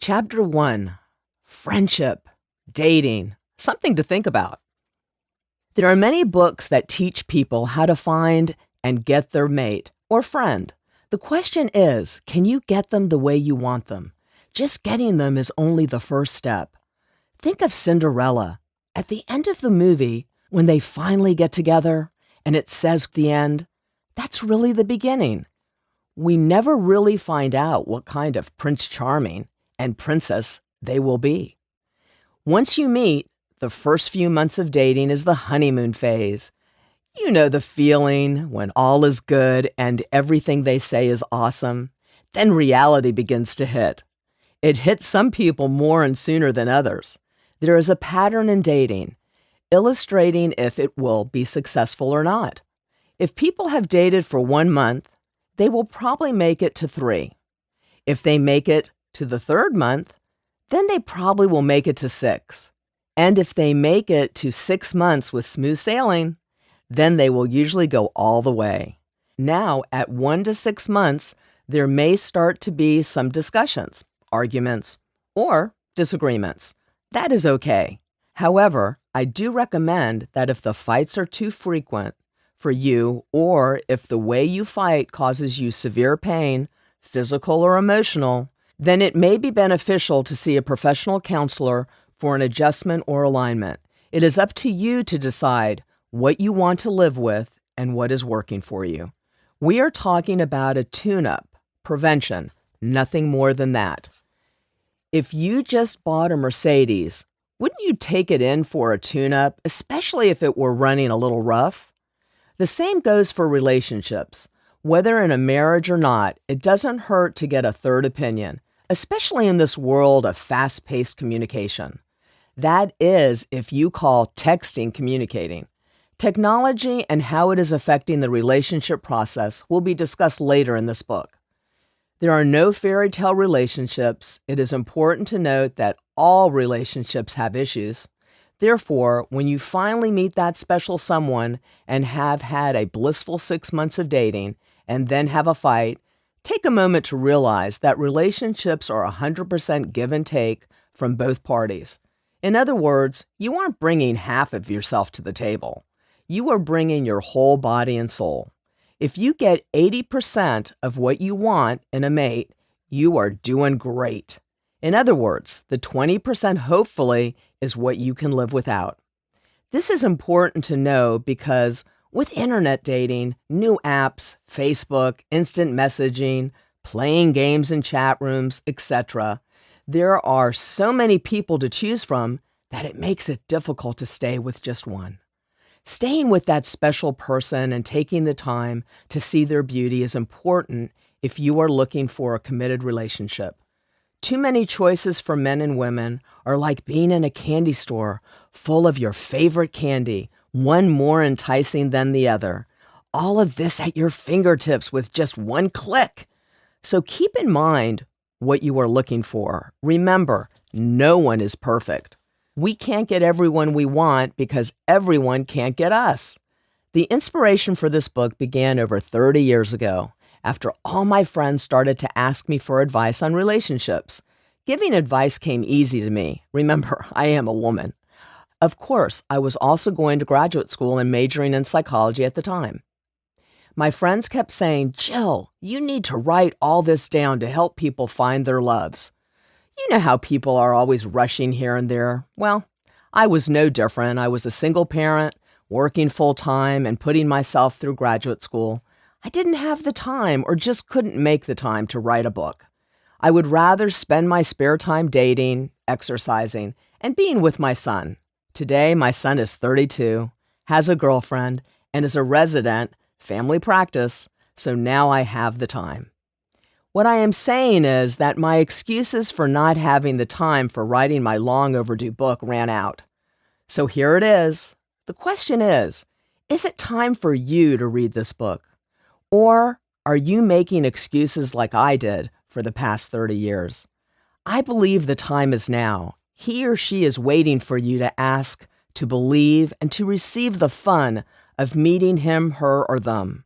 Chapter 1, Friendship, Dating, Something to Think About. There are many books that teach people how to find and get their mate or friend. The question is, can you get them the way you want them? Just getting them is only the first step. Think of Cinderella. At the end of the movie, when they finally get together and it says the end, that's really the beginning. We never really find out what kind of Prince Charming and princess they will be. Once you meet, the first few months of dating is the honeymoon phase. You know the feeling when all is good and everything they say is awesome. Then reality begins to hit. It hits some people more and sooner than others. There is a pattern in dating, illustrating if it will be successful or not. If people have dated for 1 month, they will probably make it to 3. If they make it to the 3rd month, then they probably will make it to 6. And if they make it to 6 months with smooth sailing, then they will usually go all the way. Now, at 1 to 6 months, there may start to be some discussions, arguments, or disagreements. That is okay. However, I do recommend that if the fights are too frequent for you, or if the way you fight causes you severe pain, physical or emotional, then it may be beneficial to see a professional counselor for an adjustment or alignment. It is up to you to decide what you want to live with and what is working for you. We are talking about a tune-up, prevention, nothing more than that. If you just bought a Mercedes, wouldn't you take it in for a tune-up, especially if it were running a little rough? The same goes for relationships. Whether in a marriage or not, it doesn't hurt to get a third opinion, especially in this world of fast-paced communication. That is if you call texting communicating. Technology and how it is affecting the relationship process will be discussed later in this book. There are no fairy tale relationships. It is important to note that all relationships have issues. Therefore, when you finally meet that special someone and have had a blissful 6 months of dating and then have a fight, take a moment to realize that relationships are 100% give and take from both parties. In other words, you aren't bringing half of yourself to the table. You are bringing your whole body and soul. If you get 80% of what you want in a mate, you are doing great. In other words, the 20% hopefully is what you can live without. This is important to know because with internet dating, new apps, Facebook, instant messaging, playing games in chat rooms, etc., there are so many people to choose from that it makes it difficult to stay with just one. Staying with that special person and taking the time to see their beauty is important if you are looking for a committed relationship. Too many choices for men and women are like being in a candy store full of your favorite candy, one more enticing than the other. All of this at your fingertips with just one click. So keep in mind what you are looking for. Remember, no one is perfect. We can't get everyone we want because everyone can't get us. The inspiration for this book began over 30 years ago, after all my friends started to ask me for advice on relationships. Giving advice came easy to me. Remember, I am a woman. Of course, I was also going to graduate school and majoring in psychology at the time. My friends kept saying, "Jill, you need to write all this down to help people find their loves." You know how people are always rushing here and there. Well, I was no different. I was a single parent, working full-time and putting myself through graduate school. I didn't have the time or just couldn't make the time to write a book. I would rather spend my spare time dating, exercising, and being with my son. Today, my son is 32, has a girlfriend, and is a resident family practice, so now I have the time. What I am saying is that my excuses for not having the time for writing my long overdue book ran out. So here it is. The question is it time for you to read this book? Or are you making excuses like I did for the past 30 years? I believe the time is now. He or she is waiting for you to ask, to believe, and to receive the fun of meeting him, her, or them.